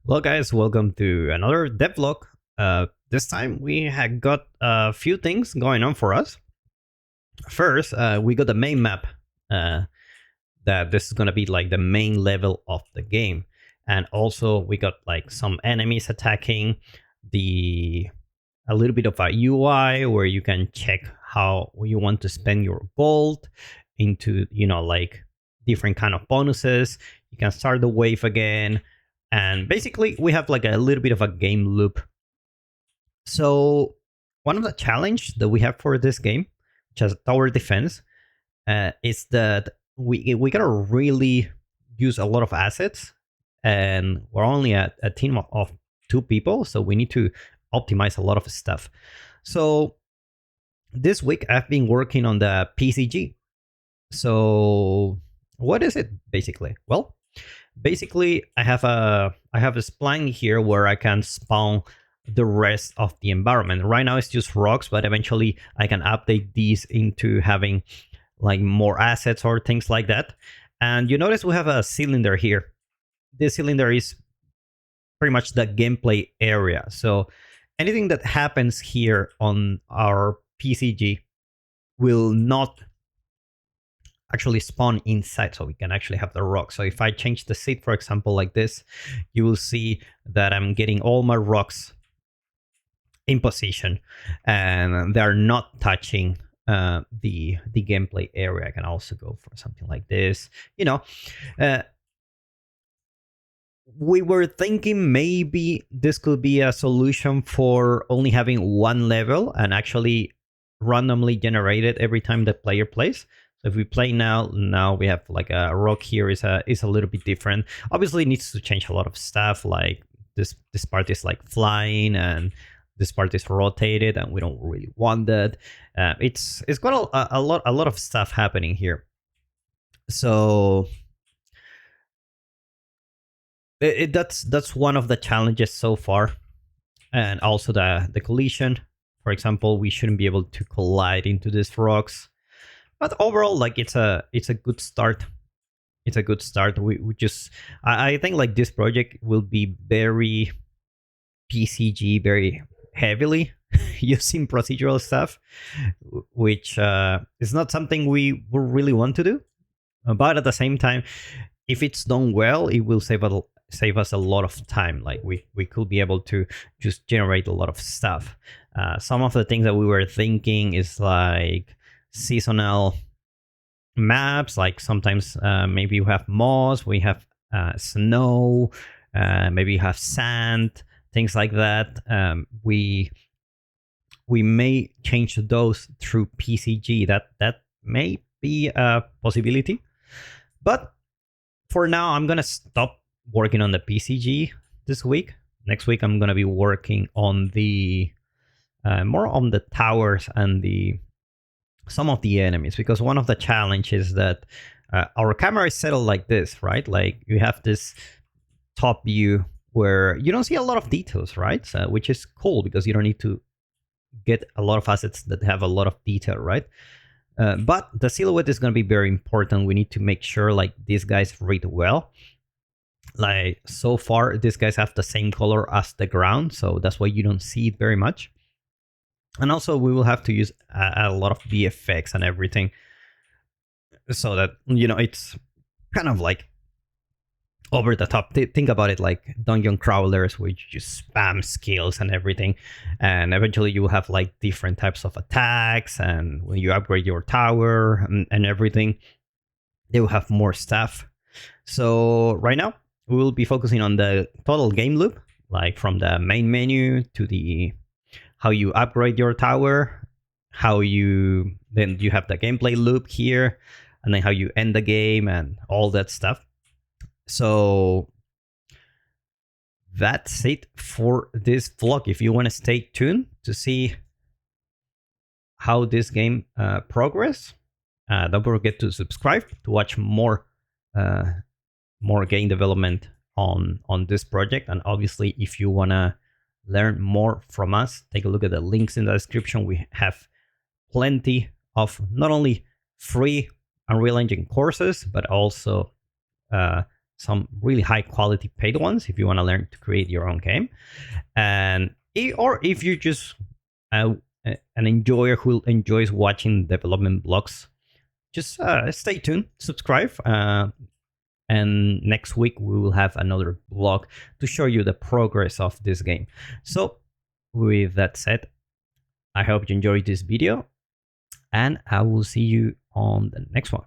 Hello guys, welcome to another devlog. This time we had got a few things going on for us. First, we got the main map. Uh, that this is gonna be like the main level of the game, and also we got like some enemies attacking the a little bit of a UI where you can check how you want to spend your gold into like different kind of bonuses. You can start the wave again, and basically we have like a little bit of a game loop. So one of the challenge that we have for this game, which is tower defense, is that we gotta really use a lot of assets, and we're only a team of two people, so we need to optimize a lot of stuff. So this week I've been working on the PCG. So what is it basically? Well, basically I have a spline here where I can spawn the rest of the environment. Right now it's just rocks, but eventually I can update these into having like more assets or things like that. And you notice we have a cylinder here. This cylinder is pretty much the gameplay area. So anything that happens here on our PCG will not actually spawn inside, so we can actually have the rock. So if I change the seed, for example, like this, you will see that I'm getting all my rocks in position and they're not touching the gameplay area. I can also go for something like this. We were thinking maybe this could be a solution for only having one level and actually randomly generated every time the player plays. So if we play now we have like a rock here is a little bit different. Obviously it needs to change a lot of stuff, like this part is like flying and this part is rotated, and we don't really want that. It's got a lot of stuff happening here. So that's one of the challenges so far, and also the collision. For example, we shouldn't be able to collide into these rocks, but overall, like it's a good start. It's a good start. We just I think like this project will be very PCG, very heavily using procedural stuff, which is not something we really want to do. But at the same time, if it's done well, it will save us a lot of time. Like we could be able to just generate a lot of stuff. Some of the things that we were thinking is like seasonal maps, like sometimes maybe we have moss, we have snow, maybe you have sand, things like that. We may change those through PCG. That may be a possibility, but for now I'm gonna stop working on the PCG this week. Next week I'm gonna be working on the more on the towers and some of the enemies, because one of the challenges that our camera is settled like this, right? Like you have this top view where you don't see a lot of details, right? So, which is cool because you don't need to get a lot of assets that have a lot of detail, right? But the silhouette is going to be very important. We need to make sure like these guys read well. Like so far, these guys have the same color as the ground, so that's why you don't see it very much. And also we will have to use a lot of VFX and everything, so that it's kind of like over the top. Think about it like dungeon crawlers, which just spam skills and everything, and eventually you will have like different types of attacks, and when you upgrade your tower and everything, they will have more stuff. So right now we will be focusing on the total game loop, like from the main menu to the how you upgrade your tower, then you have the gameplay loop here, and then how you end the game and all that stuff. So that's it for this vlog. If you want to stay tuned to see how this game progress, don't forget to subscribe to watch more game development on this project. And obviously, if you want to learn more from us, take a look at the links in the description. We have plenty of not only free Unreal Engine courses, but also some really high quality paid ones if you want to learn to create your own game. And or if you're just an enjoyer who enjoys watching development vlogs, just stay tuned, subscribe, and next week we will have another vlog to show you the progress of this game. So with that said, I hope you enjoyed this video, and I will see you on the next one.